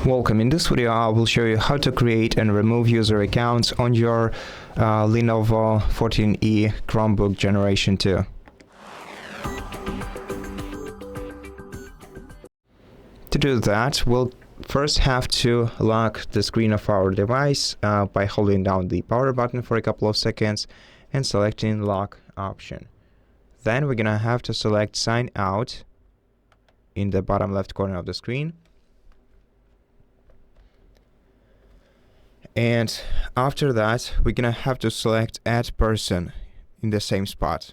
Welcome. In this video I will show you how to create and remove user accounts on your LENOVO 14e Chromebook Generation 2. To do that, we'll first have to lock the screen of our device by holding down the power button for a couple of seconds and selecting lock option. Then we're gonna have to select sign out in the bottom left corner of the screen. And after that, we're gonna have to select add person in the same spot.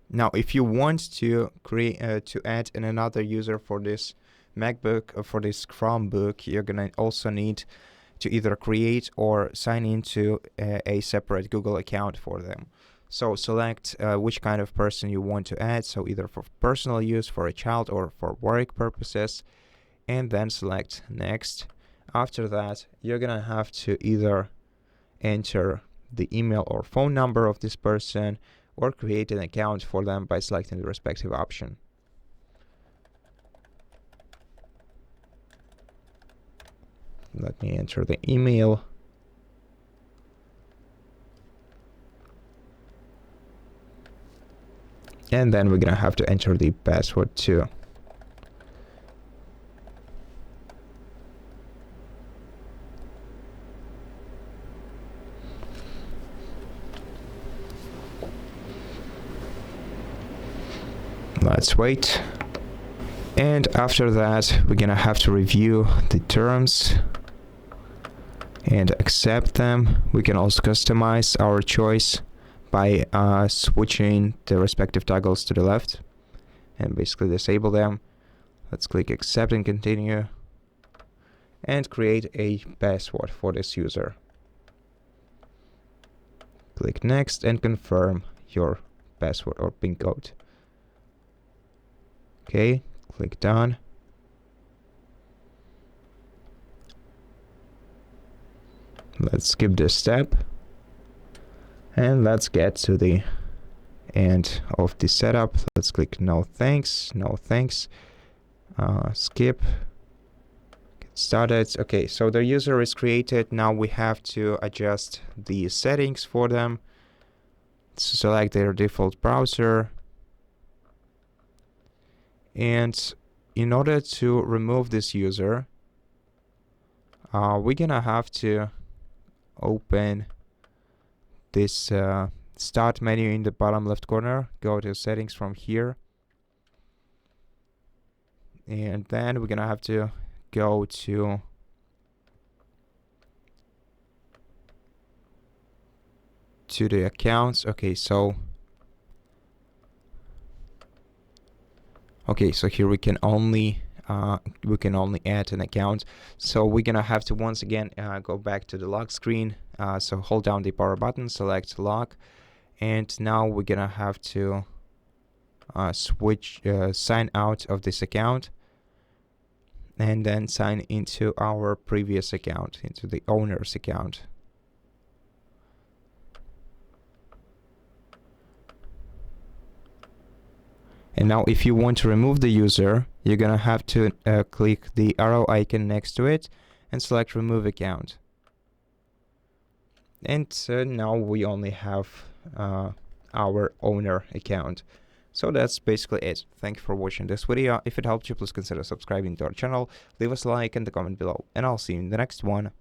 Now, if you want to create to add another user for this MacBook or for this Chromebook, you're gonna also need to either create or sign into a separate Google account for them. So select which kind of person you want to add, so either for personal use, for a child, or for work purposes, and then select next. After that, you're gonna have to either enter the email or phone number of this person or create an account for them by selecting the respective option. Let me enter the email. And then we're gonna have to enter the password too. Let's wait. And after that, we're gonna have to review the terms and accept them. We can also customize our choice by switching the respective toggles to the left and basically disable them. Let's click accept and continue and create a password for this user. Click next and confirm your password or PIN code. Okay, click done. Let's skip this step and let's get to the end of the setup. Let's click no thanks, no thanks, skip, get started. Okay, so the user is created. Now we have to adjust the settings for them. Select their default browser. And in order to remove this user, we're gonna have to open this start menu in the bottom left corner, go to settings from here, and then we're gonna have to go to the accounts. Okay, so here we can only add an account. So we're gonna have to once again go back to the lock screen. So hold down the power button, select lock, and now we're gonna have to sign out of this account and then sign into our previous account, into the owner's account. And now if you want to remove the user, you're gonna have to click the arrow icon next to it and select remove account. And now we only have our owner account. So that's basically it. Thank you for watching this video. If it helped you, please consider subscribing to our channel, leave us a like and a comment below, and I'll see you in the next one.